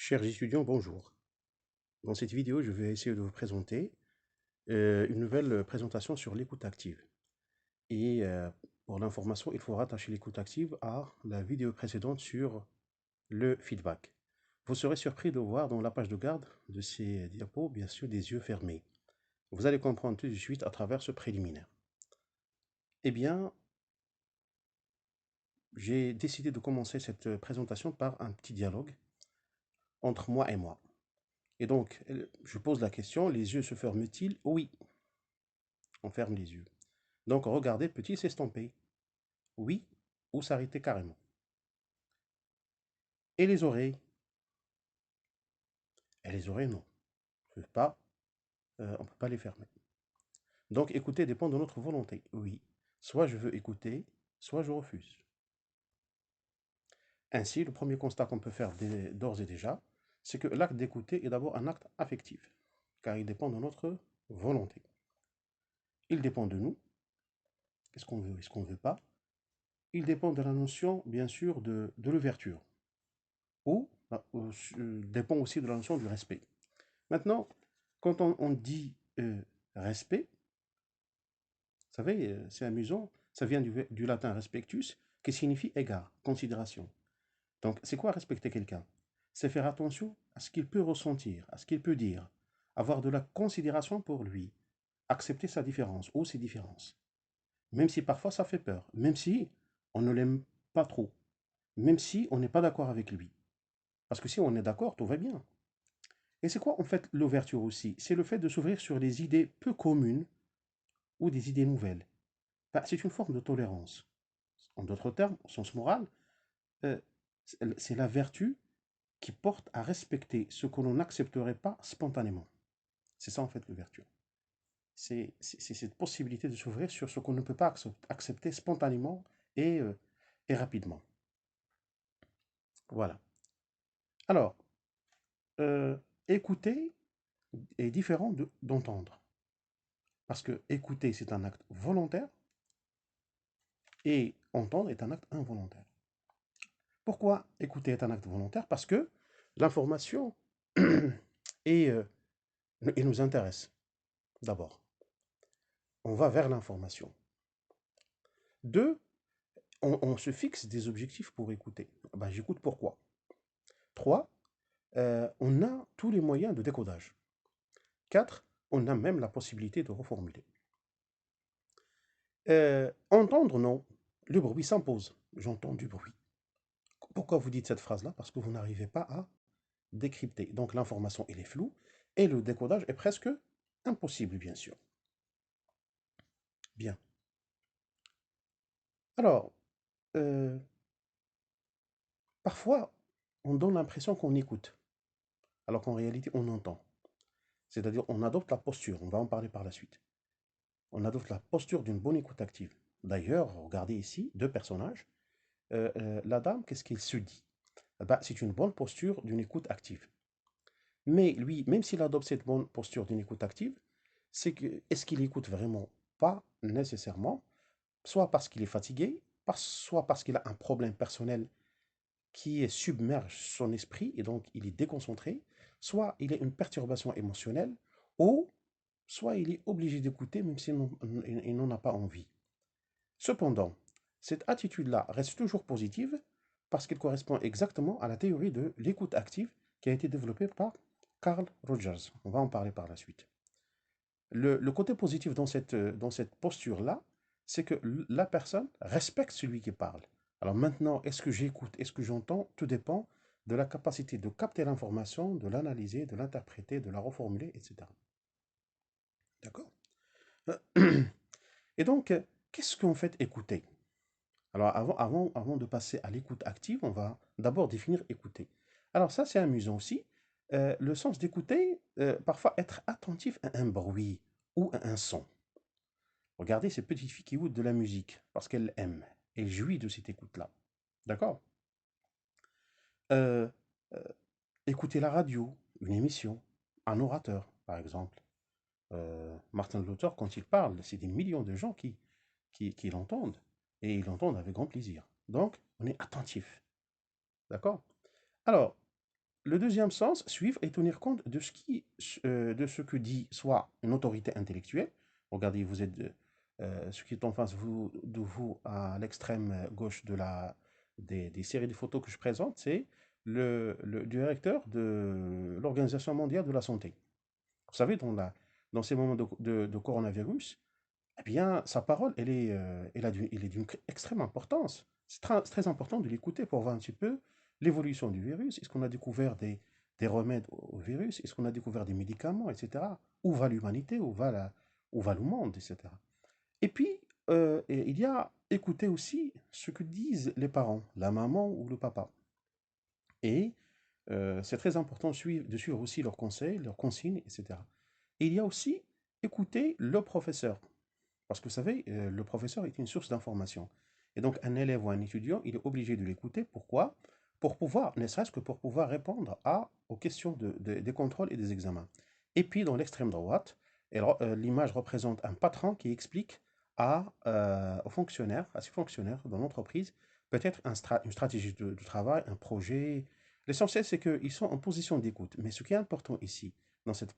Chers étudiants, bonjour. Dans cette vidéo, je vais essayer de vous présenter une nouvelle présentation sur l'écoute active. Et pour l'information, il faut rattacher l'écoute active à la vidéo précédente sur le feedback. Vous serez surpris de voir dans la page de garde de ces diapos, bien sûr, des yeux fermés. Vous allez comprendre tout de suite à travers ce préliminaire. Eh bien, j'ai décidé de commencer cette présentation par un petit dialogue entre moi et moi. Et donc, je pose la question, les yeux se ferment-ils? Oui, on ferme les yeux. Donc, regardez, petit s'estomper. Oui, ou s'arrêter carrément. Et les oreilles? Et les oreilles, non. On peut pas les fermer. Donc, écouter dépend de notre volonté. Oui, soit je veux écouter, soit je refuse. Ainsi, le premier constat qu'on peut faire d'ores et déjà, c'est que l'acte d'écouter est d'abord un acte affectif, car il dépend de notre volonté. Il dépend de nous, est-ce qu'on veut, est-ce qu'on ne veut pas. Il dépend de la notion, bien sûr, de l'ouverture, ou dépend aussi de la notion du respect. Maintenant, quand on dit respect, vous savez, c'est amusant, ça vient du latin respectus, qui signifie égard, considération. Donc, c'est quoi respecter quelqu'un? C'est faire attention à ce qu'il peut ressentir, à ce qu'il peut dire, avoir de la considération pour lui, accepter sa différence ou ses différences. Même si parfois ça fait peur, même si on ne l'aime pas trop, même si on n'est pas d'accord avec lui. Parce que si on est d'accord, tout va bien. Et c'est quoi en fait l'ouverture aussi? C'est le fait de s'ouvrir sur des idées peu communes ou des idées nouvelles. Bah, c'est une forme de tolérance. En d'autres termes, au sens moral, euh, c'est la vertu qui porte à respecter ce que l'on n'accepterait pas spontanément. C'est ça en fait l'ouverture. C'est cette possibilité de s'ouvrir sur ce qu'on ne peut pas accepter spontanément et, euh, et rapidement. Voilà. Alors, euh, écouter est différent d'entendre. Parce que écouter, c'est un acte volontaire et entendre est un acte involontaire. Pourquoi écouter est un acte volontaire? Parce que l'information et, il nous intéresse d'abord. On va vers l'information. Deux, on se fixe des objectifs pour écouter. Ben, j'écoute pourquoi. Trois, on a tous les moyens de décodage. Quatre, on a même la possibilité de reformuler. Entendre, non. Le bruit s'impose. J'entends du bruit. Pourquoi vous dites cette phrase-là? Parce que vous n'arrivez pas à décrypter. Donc l'information, elle est floue et le décodage est presque impossible, bien sûr. Bien. Alors, euh, parfois, on donne l'impression qu'on écoute, alors qu'en réalité, on entend. C'est-à-dire, on adopte la posture, on va en parler par la suite. On adopte la posture d'une bonne écoute active. D'ailleurs, regardez ici, deux personnages. La dame, qu'est-ce qu'il se dit? Ben, c'est une bonne posture d'une écoute active. Mais lui, même s'il adopte cette bonne posture d'une écoute active, c'est que, est-ce qu'il écoute vraiment? Pas nécessairement, soit parce qu'il est fatigué, soit parce qu'il a un problème personnel qui submerge son esprit et donc il est déconcentré, soit il a une perturbation émotionnelle, ou soit il est obligé d'écouter même s'il n'en a pas envie. Cependant, cette attitude-là reste toujours positive parce qu'elle correspond exactement à la théorie de l'écoute active qui a été développée par Carl Rogers. On va en parler par la suite. Le côté positif dans cette posture-là, c'est que la personne respecte celui qui parle. Alors maintenant, est-ce que j'écoute, est-ce que j'entends? Tout dépend de la capacité de capter l'information, de l'analyser, de l'interpréter, de la reformuler, etc. D'accord? Et donc, qu'est-ce qu'en fait écouter? Alors avant de passer à l'écoute active, on va d'abord définir écouter. Alors ça, c'est amusant aussi. Le sens d'écouter, parfois être attentif à un bruit ou à un son. Regardez ces petites filles qui écoutent de la musique parce qu'elles aiment. Elles jouissent de cette écoute-là. D'accord? Euh, euh, Écouter la radio, une émission, un orateur, par exemple. Martin Luther, quand il parle, c'est des millions de gens qui l'entendent. Et ils l'entendent avec grand plaisir. Donc, on est attentif. D'accord? Alors, le deuxième sens, suivre et tenir compte de ce que dit soit une autorité intellectuelle. Regardez, vous êtes ce qui est en face de vous à l'extrême gauche des séries de photos que je présente, c'est le directeur de l'Organisation mondiale de la santé. Vous savez, dans ces moments de coronavirus, eh bien, sa parole, elle est d'une extrême importance. C'est très important de l'écouter pour voir un petit peu l'évolution du virus. Est-ce qu'on a découvert des remèdes au virus? Est-ce qu'on a découvert des médicaments, etc. Où va l'humanité? Où va le monde, etc. Et puis, et il y a écouter aussi ce que disent les parents, la maman ou le papa. Et c'est très important de suivre aussi leurs conseils, leurs consignes, etc. Et il y a aussi écouter le professeur. Parce que vous savez, le professeur est une source d'information. Et donc, un élève ou un étudiant, il est obligé de l'écouter. Pourquoi? Pour pouvoir, ne serait-ce que pour pouvoir répondre aux questions des contrôles et des examens. Et puis, dans l'extrême droite, l'image représente un patron qui explique aux fonctionnaires, à ses fonctionnaires dans l'entreprise, peut-être une stratégie de travail, un projet. L'essentiel, c'est qu'ils sont en position d'écoute. Mais ce qui est important ici, dans cette,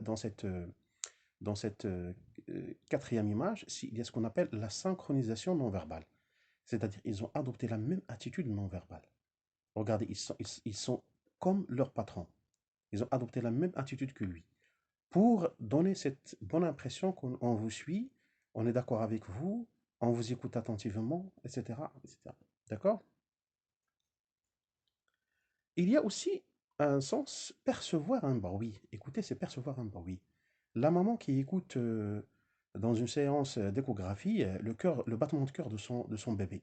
dans cette dans cette quatrième image, il y a ce qu'on appelle la synchronisation non verbale. C'est-à-dire ils ont adopté la même attitude non verbale. Regardez, ils sont comme leur patron. Ils ont adopté la même attitude que lui. Pour donner cette bonne impression qu'on vous suit, on est d'accord avec vous, on vous écoute attentivement, etc. etc. D'accord? Il y a aussi un sens percevoir un bruit. Écoutez, c'est percevoir un bruit. La maman qui écoute dans une séance d'échographie le battement de cœur de son bébé.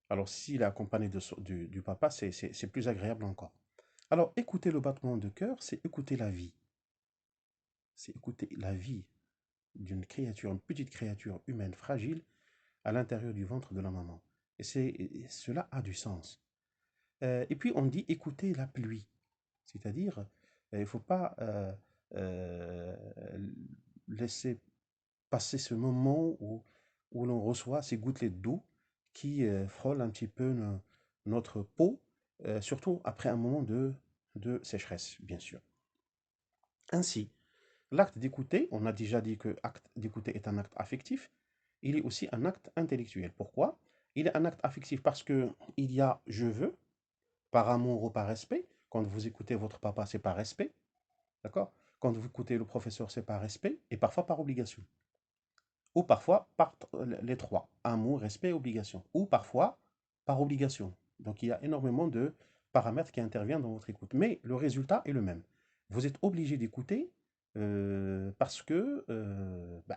Alors, s'il est accompagné du papa, c'est plus agréable encore. Alors, écouter le battement de cœur, c'est écouter la vie. C'est écouter la vie d'une créature, une petite créature humaine fragile à l'intérieur du ventre de la maman. Et cela a du sens. Et puis, on dit écouter la pluie. C'est-à-dire, il ne faut pas euh, laisser passer ce moment où l'on reçoit ces gouttelettes d'eau qui frôlent un petit peu notre peau, surtout après un moment de sécheresse, bien sûr. Ainsi, l'acte d'écouter, on a déjà dit que l'acte d'écouter est un acte affectif, il est aussi un acte intellectuel. Pourquoi? Il est un acte affectif parce que il y a je veux, par amour ou par respect. Quand vous écoutez votre papa, c'est par respect, d'accord? Quand vous écoutez le professeur, c'est par respect et parfois par obligation. Ou parfois par les trois, amour, respect, obligation. Ou parfois par obligation. Donc il y a énormément de paramètres qui interviennent dans votre écoute. Mais le résultat est le même. Vous êtes obligé d'écouter parce que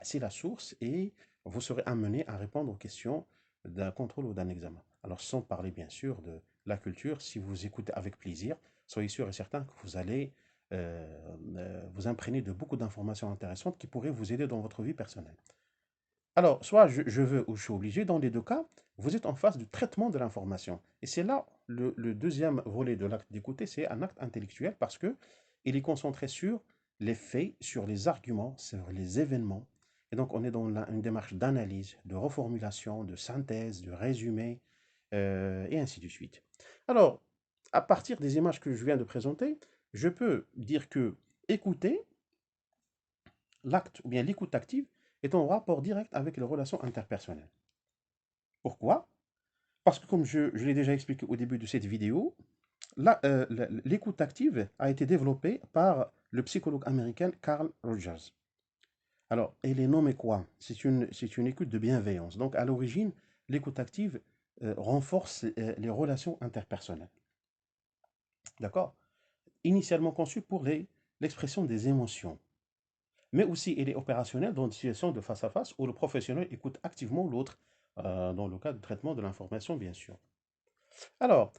c'est la source et vous serez amené à répondre aux questions d'un contrôle ou d'un examen. Alors sans parler bien sûr de la culture, si vous écoutez avec plaisir, soyez sûr et certain que vous allez vous imprégner de beaucoup d'informations intéressantes qui pourraient vous aider dans votre vie personnelle. Alors, soit je veux ou je suis obligé, dans les deux cas, vous êtes en phase du traitement de l'information. Et c'est là le deuxième volet de l'acte d'écouter, c'est un acte intellectuel parce que il est concentré sur les faits, sur les arguments, sur les événements. Et donc, on est dans une démarche d'analyse, de reformulation, de synthèse, de résumé, et ainsi de suite. Alors, à partir des images que je viens de présenter, je peux dire que écouter, l'acte ou bien l'écoute active, est en rapport direct avec les relations interpersonnelles. Pourquoi? Parce que comme je l'ai déjà expliqué au début de cette vidéo, l'écoute active a été développée par le psychologue américain Carl Rogers. Alors, elle est nommée quoi? C'est une écoute de bienveillance. Donc, à l'origine, l'écoute active renforce les relations interpersonnelles. D'accord? Initialement conçue pour l'expression des émotions. Mais aussi elle est opérationnelle dans des situations de face à face où le professionnel écoute activement l'autre, dans le cas de traitement de l'information, bien sûr. Alors,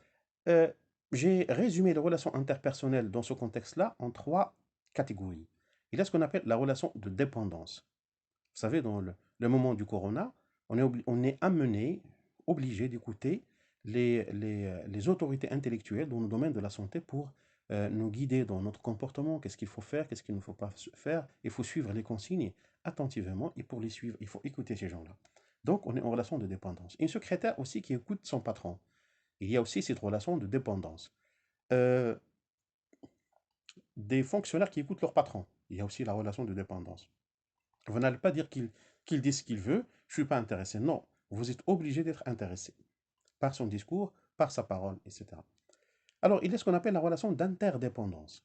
euh, j'ai résumé les relations interpersonnelles dans ce contexte-là en trois catégories. Il y a ce qu'on appelle la relation de dépendance. Vous savez, dans le moment du corona, on est amené, obligé d'écouter les autorités intellectuelles dans le domaine de la santé pour nous guider dans notre comportement, qu'est-ce qu'il faut faire, qu'est-ce qu'il ne faut pas faire. Il faut suivre les consignes attentivement et pour les suivre, il faut écouter ces gens-là. Donc, on est en relation de dépendance. Une secrétaire aussi qui écoute son patron. Il y a aussi cette relation de dépendance. Euh, des fonctionnaires qui écoutent leur patron. Il y a aussi la relation de dépendance. Vous n'allez pas dire qu'il dit ce qu'il veut, je ne suis pas intéressé. Non, vous êtes obligé d'être intéressé par son discours, par sa parole, etc. Alors, il y a ce qu'on appelle la relation d'interdépendance.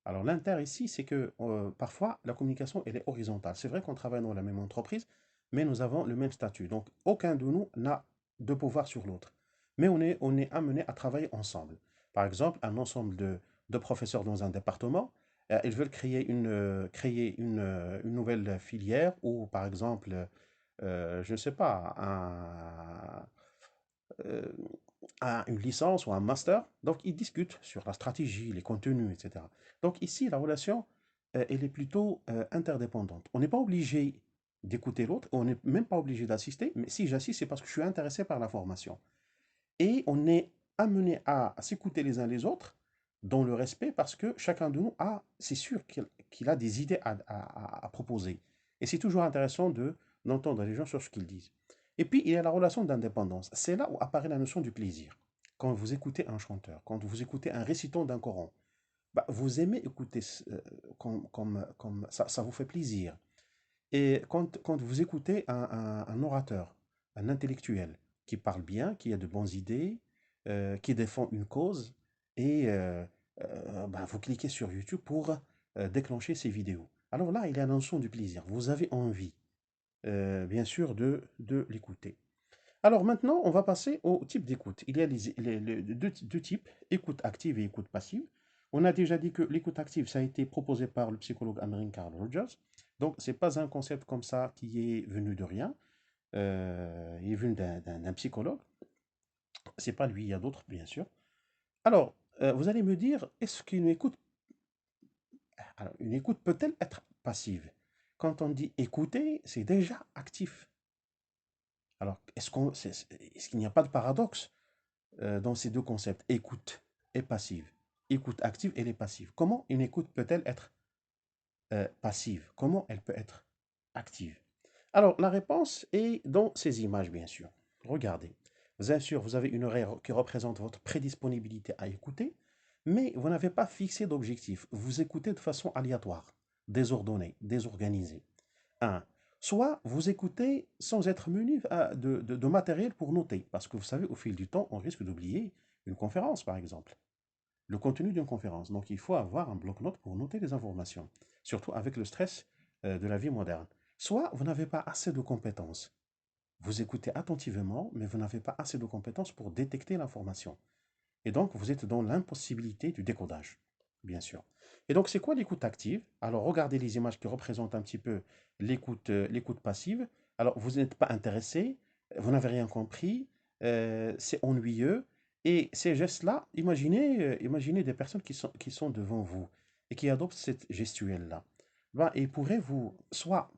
Alors, l'inter ici, c'est que parfois, la communication, elle est horizontale. C'est vrai qu'on travaille dans la même entreprise, mais nous avons le même statut. Donc, aucun de nous n'a de pouvoir sur l'autre. Mais on est amené à travailler ensemble. Par exemple, un ensemble de professeurs dans un département, ils veulent créer une nouvelle filière ou, par exemple, je ne sais pas, euh, une licence ou un master. Donc, ils discutent sur la stratégie, les contenus, etc. Donc, ici, la relation, elle est plutôt interdépendante. On n'est pas obligé d'écouter l'autre, on n'est même pas obligé d'assister, mais si j'assiste, c'est parce que je suis intéressé par la formation. Et on est amené à s'écouter les uns les autres dans le respect parce que chacun de nous a, c'est sûr qu'il a des idées à proposer. Et c'est toujours intéressant d'entendre les gens sur ce qu'ils disent. Et puis, il y a la relation d'indépendance. C'est là où apparaît la notion du plaisir. Quand vous écoutez un chanteur, quand vous écoutez un récitant d'un Coran, bah, vous aimez écouter comme ça vous fait plaisir. Et quand vous écoutez un orateur, un intellectuel qui parle bien, qui a de bonnes idées, qui défend une cause, et bah, vous cliquez sur YouTube pour déclencher ces vidéos. Alors là, il y a la notion du plaisir. Vous avez envie, bien sûr, de l'écouter. Alors maintenant, on va passer au type d'écoute. Il y a les deux types, écoute active et écoute passive. On a déjà dit que l'écoute active, ça a été proposé par le psychologue américain Carl Rogers. Donc, ce n'est pas un concept comme ça qui est venu de rien. Il est venu d'un psychologue. C'est pas lui, il y a d'autres, bien sûr. Alors, vous allez me dire, est-ce qu'une écoute, alors, une écoute peut-elle être passive? Quand on dit écouter, c'est déjà actif. Alors, est-ce qu'il n'y a pas de paradoxe dans ces deux concepts, écoute et passive? Écoute active et les passives. Comment une écoute peut-elle être passive? Comment elle peut être active? Alors, la réponse est dans ces images, bien sûr. Regardez. Bien sûr, vous avez une oreille qui représente votre prédisponibilité à écouter, mais vous n'avez pas fixé d'objectif. Vous écoutez de façon aléatoire, désordonnée, désorganisée. Un. Soit vous écoutez sans être muni de matériel pour noter, parce que vous savez, au fil du temps, on risque d'oublier une conférence, par exemple, le contenu d'une conférence. Donc, il faut avoir un bloc-notes pour noter les informations, surtout avec le stress de la vie moderne. Soit vous n'avez pas assez de compétences. Vous écoutez attentivement, mais vous n'avez pas assez de compétences pour détecter l'information. Et donc, vous êtes dans l'impossibilité du décodage, bien sûr. Et donc, c'est quoi l'écoute active? Alors, regardez les images qui représentent un petit peu l'écoute passive. Alors, vous n'êtes pas intéressé, vous n'avez rien compris, c'est ennuyeux. Et ces gestes-là, imaginez des personnes qui sont devant vous et qui adoptent cette gestuelle-là. Ben, ils pourraient soit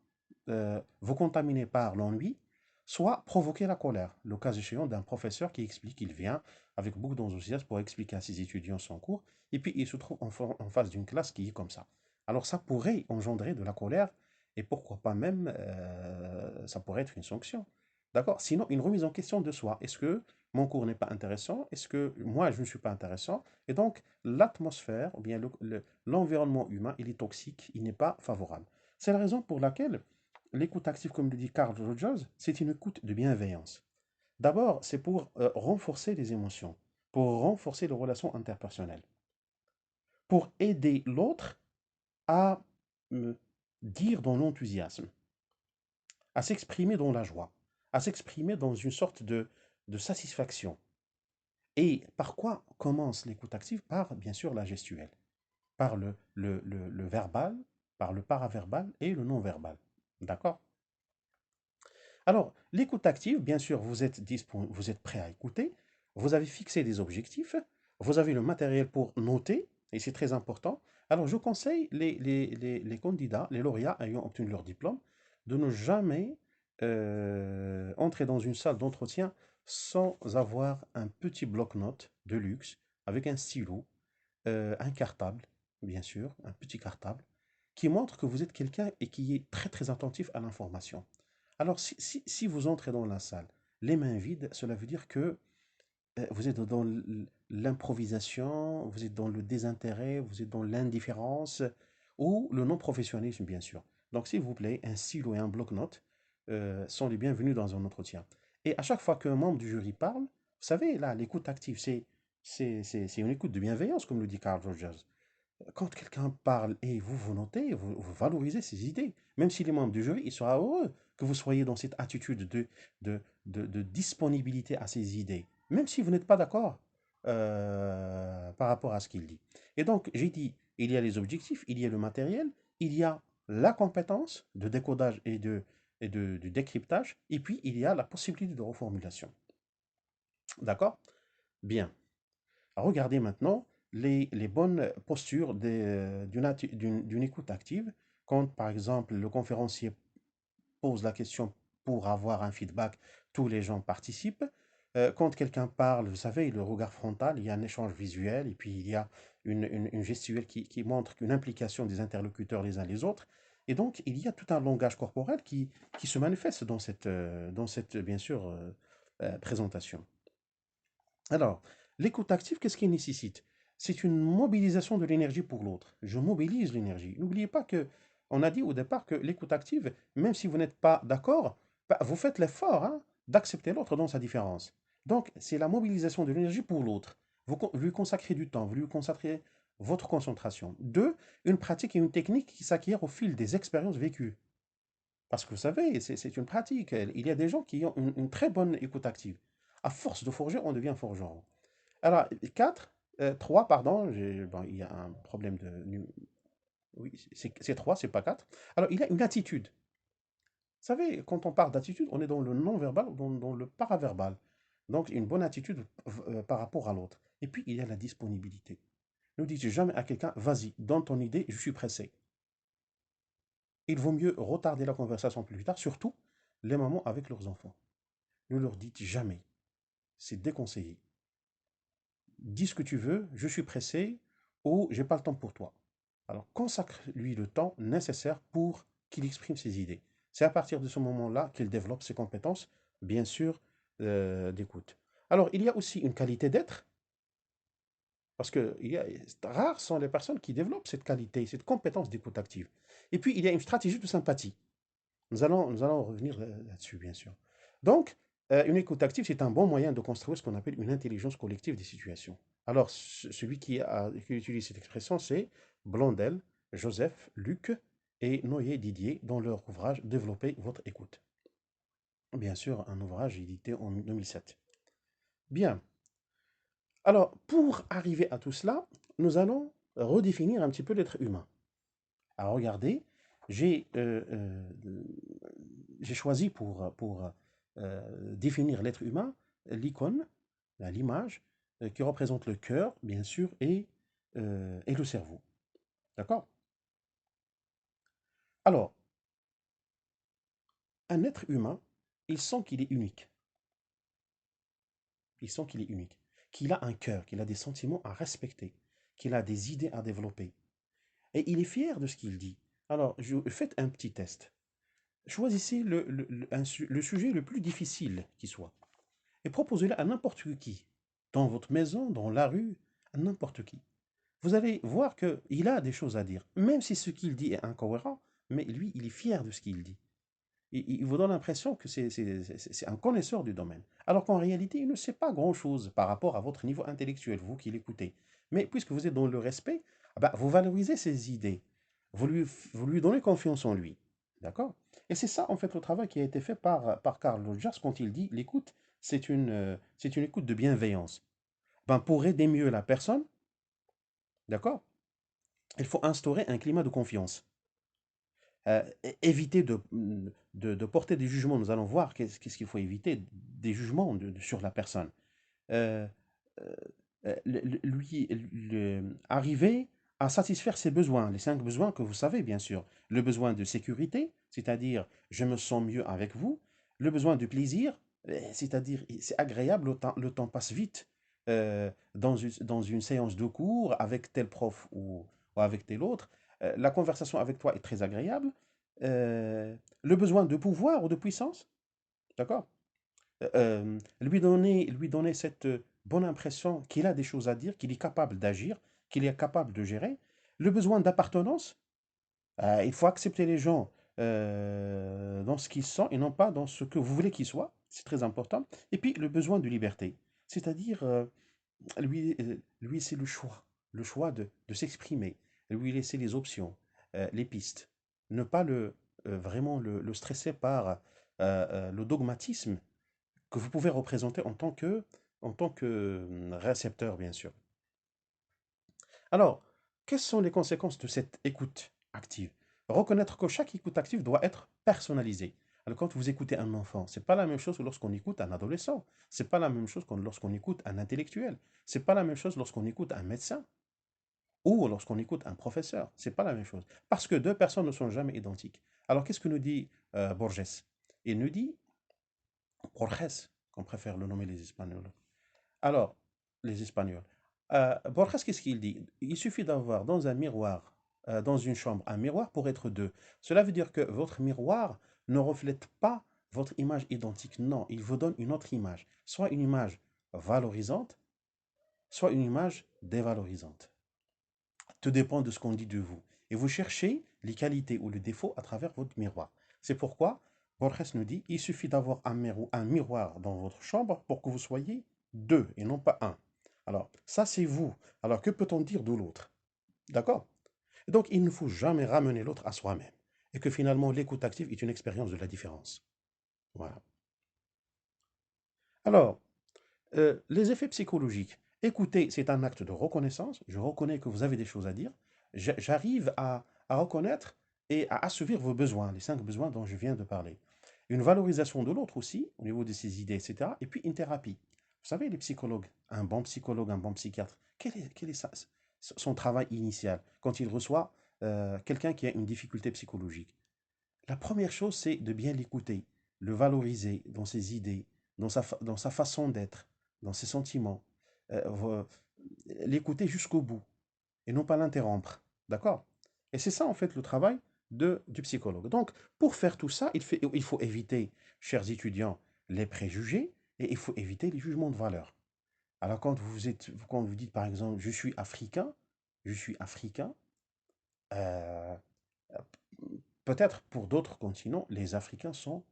vous contaminer par l'ennui, soit provoquer la colère, le cas échéant d'un professeur qui explique qu'il vient avec beaucoup d'enthousiasme pour expliquer à ses étudiants son cours, et puis il se trouve en face d'une classe qui est comme ça. Alors ça pourrait engendrer de la colère, et pourquoi pas même, ça pourrait être une sanction. D'accord? Sinon, une remise en question de soi. Est-ce que mon cours n'est pas intéressant? Est-ce que moi, je ne suis pas intéressant? Et donc, l'atmosphère, ou bien l'environnement humain, il est toxique, il n'est pas favorable. C'est la raison pour laquelle l'écoute active, comme le dit Carl Rogers, c'est une écoute de bienveillance. D'abord, c'est pour renforcer les émotions, pour renforcer les relations interpersonnelles, pour aider l'autre à dire dans l'enthousiasme, à s'exprimer dans la joie, à s'exprimer dans une sorte de satisfaction. Et par quoi commence l'écoute active? Par, bien sûr, la gestuelle, par le verbal, par le paraverbal et le non-verbal. D'accord? Alors, l'écoute active, bien sûr, vous êtes prêt à écouter, vous avez fixé des objectifs, vous avez le matériel pour noter, et c'est très important. Alors, je conseille les candidats, les lauréats ayant obtenu leur diplôme, de ne jamais entrer dans une salle d'entretien sans avoir un petit bloc-notes de luxe avec un stylo, un cartable, bien sûr, un petit cartable, qui montre que vous êtes quelqu'un et qui est très très attentif à l'information. Alors, si vous entrez dans la salle, les mains vides, cela veut dire que vous êtes dans l'improvisation, vous êtes dans le désintérêt, vous êtes dans l'indifférence ou le non-professionnalisme, bien sûr. Donc, s'il vous plaît, un stylo et un bloc-notes sont les bienvenus dans un entretien. Et à chaque fois qu'un membre du jury parle, vous savez, là, l'écoute active, c'est une écoute de bienveillance, comme le dit Carl Rogers. Quand quelqu'un parle et vous notez, vous valorisez ses idées. Même s'il est membre du jury, il sera heureux que vous soyez dans cette attitude de disponibilité à ses idées, même si vous n'êtes pas d'accord par rapport à ce qu'il dit. Et donc, j'ai dit, il y a les objectifs, il y a le matériel, il y a la compétence de décodage et de décryptage, et puis il y a la possibilité de reformulation. D'accord? Bien. Regardez maintenant les bonnes postures d'une écoute active. Quand, par exemple, le conférencier pose la question pour avoir un feedback, tous les gens participent. Quand quelqu'un parle, vous savez, le regard frontal, il y a un échange visuel et puis il y a une gestuelle qui montre une implication des interlocuteurs les uns les autres. Et donc, il y a tout un langage corporel qui se manifeste dans cette bien sûr, présentation. Alors, l'écoute active, qu'est-ce qu'il nécessite? C'est une mobilisation de l'énergie pour l'autre. Je mobilise l'énergie. N'oubliez pas que, on a dit au départ que l'écoute active, même si vous n'êtes pas d'accord, bah, vous faites l'effort hein, d'accepter l'autre dans sa différence. Donc, c'est la mobilisation de l'énergie pour l'autre. Vous lui consacrez du temps, vous lui consacrez votre concentration. Deux, une pratique et une technique qui s'acquièrent au fil des expériences vécues. Parce que vous savez, c'est une pratique. Il y a des gens qui ont une très bonne écoute active. À force de forger, on devient forgeron. Alors, 4, 3, pardon, bon, il y a un problème de. Oui, c'est 3, c'est pas 4. Alors, il y a une attitude. Vous savez, quand on parle d'attitude, on est dans le non-verbal ou dans le paraverbal. Donc, une bonne attitude par rapport à l'autre. Et puis, il y a la disponibilité. Ne dites jamais à quelqu'un, vas-y, donne ton idée, je suis pressé. Il vaut mieux retarder la conversation plus tard, surtout les mamans avec leurs enfants. Ne leur dites jamais. C'est déconseillé. Dis ce que tu veux, je suis pressé ou j'ai pas le temps pour toi. Alors consacre-lui le temps nécessaire pour qu'il exprime ses idées. C'est à partir de ce moment-là qu'il développe ses compétences, bien sûr, d'écoute. Alors il y a aussi une qualité d'être, parce que rares sont les personnes qui développent cette qualité, cette compétence d'écoute active. Et puis il y a une stratégie de sympathie. Nous allons revenir là-dessus, bien sûr. Donc, une écoute active, c'est un bon moyen de construire ce qu'on appelle une intelligence collective des situations. Alors, celui qui utilise cette expression, c'est Blondel, Joseph, Luc et Noyer Didier dans leur ouvrage Développer votre écoute. Bien sûr, un ouvrage édité en 2007. Bien. Alors, pour arriver à tout cela, nous allons redéfinir un petit peu l'être humain. Alors, regardez, j'ai j'ai choisi pour définir l'être humain l'icône, l'image qui représente le cœur, bien sûr, et le cerveau. D'accord? Alors, un être humain, il sent qu'il est unique. Il sent qu'il est unique. Qu'il a un cœur, qu'il a des sentiments à respecter, qu'il a des idées à développer. Et il est fier de ce qu'il dit. Alors, faites un petit test. Choisissez le sujet le plus difficile qui soit. Et proposez-le à n'importe qui, dans votre maison, dans la rue, à n'importe qui. Vous allez voir qu'il a des choses à dire, même si ce qu'il dit est incohérent, mais lui, il est fier de ce qu'il dit. Il vous donne l'impression que c'est un connaisseur du domaine, alors qu'en réalité, il ne sait pas grand-chose par rapport à votre niveau intellectuel, vous qui l'écoutez. Mais puisque vous êtes dans le respect, ah ben, vous valorisez ses idées, vous lui donnez confiance en lui. D'accord? Et c'est ça, en fait, le travail qui a été fait par Carl Rogers quand il dit l'écoute, c'est une écoute de bienveillance. Ben, pour aider mieux la personne, d'accord, il faut instaurer un climat de confiance. Éviter de porter des jugements. Nous allons voir qu'est-ce qu'il faut éviter, des jugements sur la personne. Euh, Arriver à satisfaire ses besoins, les 5 besoins que vous savez, bien sûr. Le besoin de sécurité, c'est-à-dire je me sens mieux avec vous. Le besoin de plaisir, c'est-à-dire c'est agréable, le temps passe vite dans une séance de cours avec tel prof ou avec tel autre. La conversation avec toi est très agréable. Le besoin de pouvoir ou de puissance, d'accord? Lui donner cette bonne impression qu'il a des choses à dire, qu'il est capable d'agir, qu'il est capable de gérer. Le besoin d'appartenance, il faut accepter les gens dans ce qu'ils sont et non pas dans ce que vous voulez qu'ils soient. C'est très important. Et puis, le besoin de liberté. C'est-à-dire, lui c'est le choix de s'exprimer, lui laisser les options, les pistes. Ne pas vraiment le stresser par le dogmatisme que vous pouvez représenter en tant que récepteur, bien sûr. Alors, quelles sont les conséquences de cette écoute active? Reconnaître que chaque écoute active doit être personnalisée. Alors, quand vous écoutez un enfant, c'est pas la même chose que lorsqu'on écoute un adolescent. C'est pas la même chose que lorsqu'on écoute un intellectuel. C'est pas la même chose lorsqu'on écoute un médecin ou lorsqu'on écoute un professeur. C'est pas la même chose. Parce que deux personnes ne sont jamais identiques. Alors, qu'est-ce que nous dit Borges? Il nous dit, Borges, qu'on préfère le nommer les Espagnols. Alors, les Espagnols. Borges, qu'est-ce qu'il dit? Il suffit d'avoir dans un miroir, dans une chambre, un miroir pour être deux. Cela veut dire que votre miroir ne reflète pas votre image identique. Non, il vous donne une autre image. Soit une image valorisante, soit une image dévalorisante. Tout dépend de ce qu'on dit de vous. Et vous cherchez les qualités ou les défauts à travers votre miroir. C'est pourquoi Borges nous dit, il suffit d'avoir un miroir dans votre chambre pour que vous soyez deux et non pas un. Alors, ça c'est vous. Alors, que peut-on dire de l'autre? D'accord? Donc, il ne faut jamais ramener l'autre à soi-même. Et que finalement, l'écoute active est une expérience de la différence. Voilà. Alors, les effets psychologiques. Écouter, c'est un acte de reconnaissance. Je reconnais que vous avez des choses à dire. J'arrive à reconnaître et à assouvir vos besoins, les cinq besoins dont je viens de parler. Une valorisation de l'autre aussi, au niveau de ses idées, etc. Et puis une thérapie. Vous savez, les psychologue, un bon psychiatre, quel est son travail initial quand il reçoit quelqu'un qui a une difficulté psychologique? La première chose, c'est de bien l'écouter, le valoriser dans ses idées, dans sa façon d'être, dans ses sentiments. Euh, L'écouter jusqu'au bout et non pas l'interrompre. D'accord? Et c'est ça, en fait, le travail du psychologue. Donc, pour faire tout ça, il faut éviter, chers étudiants, les préjugés et il faut éviter les jugements de valeur. Alors, quand vous dites, par exemple, je suis africain, euh, peut-être pour d'autres continents, les Africains sont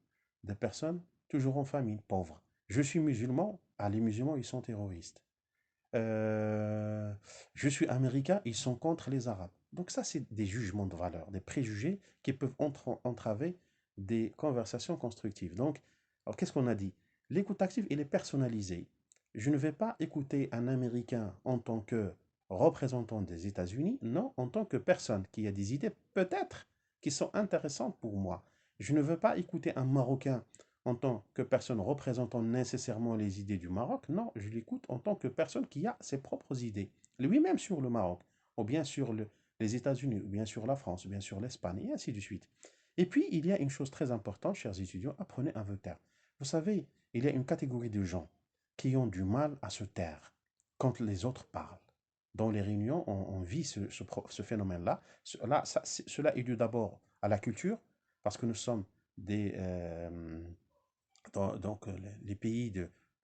des personnes toujours en famine, pauvres. Je suis musulman, les musulmans, ils sont terroristes. Euh, je suis américain, ils sont contre les Arabes. Donc ça, c'est des jugements de valeur, des préjugés qui peuvent entraver des conversations constructives. Donc, alors qu'est-ce qu'on a dit? L'écoute active, elle est personnalisée. Je ne vais pas écouter un Américain en tant que représentant des États-Unis, non, en tant que personne qui a des idées peut-être qui sont intéressantes pour moi. Je ne veux pas écouter un Marocain en tant que personne représentant nécessairement les idées du Maroc. Non, je l'écoute en tant que personne qui a ses propres idées. Lui-même sur le Maroc, ou bien sur les États-Unis, ou bien sur la France, ou bien sur l'Espagne, et ainsi de suite. Et puis, il y a une chose très importante, chers étudiants, apprenez à vous taire. Vous savez, il y a une catégorie de gens qui ont du mal à se taire quand les autres parlent. Dans les réunions, on vit ce phénomène-là. Cela est dû d'abord à la culture, parce que nous sommes des, donc, les pays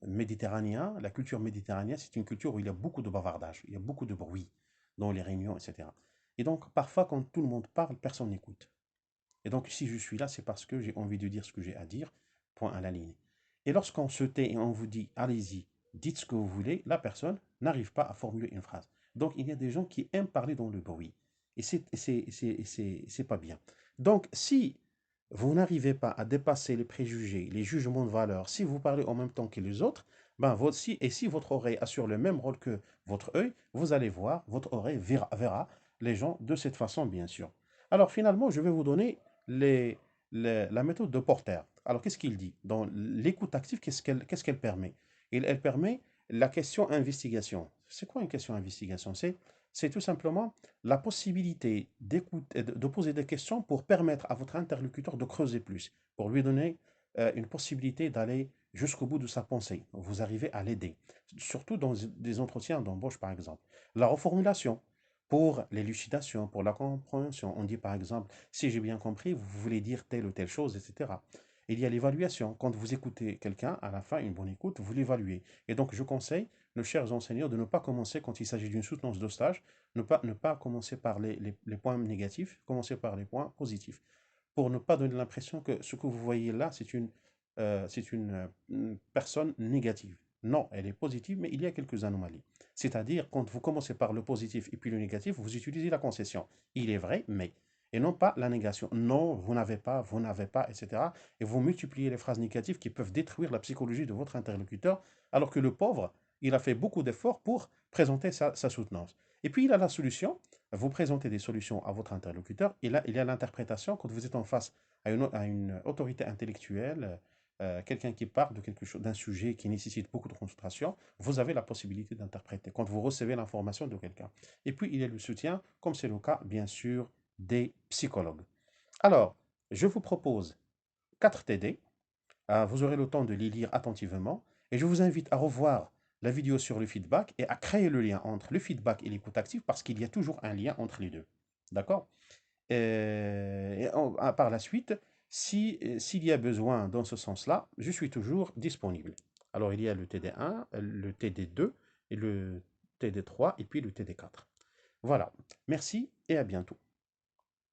méditerranéens, la culture méditerranéenne, c'est une culture où il y a beaucoup de bavardage, il y a beaucoup de bruit dans les réunions, etc. Et donc, parfois, quand tout le monde parle, personne n'écoute. Et donc, si je suis là, c'est parce que j'ai envie de dire ce que j'ai à dire, point à la ligne. Et lorsqu'on se tait et on vous dit, allez-y, dites ce que vous voulez, la personne n'arrive pas à formuler une phrase. Donc, il y a des gens qui aiment parler dans le bruit. Et c'est pas bien. Donc, si vous n'arrivez pas à dépasser les préjugés, les jugements de valeur, si vous parlez en même temps que les autres, ben si votre oreille assure le même rôle que votre œil, vous allez voir, votre oreille verra les gens de cette façon, bien sûr. Alors finalement, je vais vous donner la méthode de Porter. Alors qu'est-ce qu'il dit? Dans l'écoute active, qu'est-ce qu'elle permet? Elle permet la question investigation. C'est quoi une question investigation? C'est tout simplement la possibilité d'écouter, de poser des questions pour permettre à votre interlocuteur de creuser plus, pour lui donner une possibilité d'aller jusqu'au bout de sa pensée. Vous arrivez à l'aider, surtout dans des entretiens d'embauche, par exemple. La reformulation, pour l'élucidation, pour la compréhension. On dit par exemple, si j'ai bien compris, vous voulez dire telle ou telle chose, etc. Il y a l'évaluation. Quand vous écoutez quelqu'un, à la fin, une bonne écoute, vous l'évaluez. Et donc, je conseille nos chers enseignants, de ne pas commencer quand il s'agit d'une soutenance de stage, ne pas commencer par les points négatifs, commencer par les points positifs, pour ne pas donner l'impression que ce que vous voyez là, c'est une personne négative. Non, elle est positive, mais il y a quelques anomalies. C'est-à-dire, quand vous commencez par le positif et puis le négatif, vous utilisez la concession. Il est vrai, mais. Et non pas la négation. Non, vous n'avez pas, etc. Et vous multipliez les phrases négatives qui peuvent détruire la psychologie de votre interlocuteur, alors que le pauvre, il a fait beaucoup d'efforts pour présenter sa soutenance. Et puis, il a la solution. Vous présentez des solutions à votre interlocuteur. Et là, il y a l'interprétation quand vous êtes en face à une autorité intellectuelle, quelqu'un qui parle de quelque chose, d'un sujet qui nécessite beaucoup de concentration, vous avez la possibilité d'interpréter quand vous recevez l'information de quelqu'un. Et puis, il y a le soutien, comme c'est le cas, bien sûr, des psychologues. Alors, je vous propose 4 TD. Vous aurez le temps de les lire attentivement. Et je vous invite à revoir la vidéo sur le feedback et à créer le lien entre le feedback et l'écoute active parce qu'il y a toujours un lien entre les deux. D'accord? Par la suite, s'il y a besoin dans ce sens-là, je suis toujours disponible. Alors, il y a le TD1, le TD2, et le TD3, et puis le TD4. Voilà. Merci et à bientôt.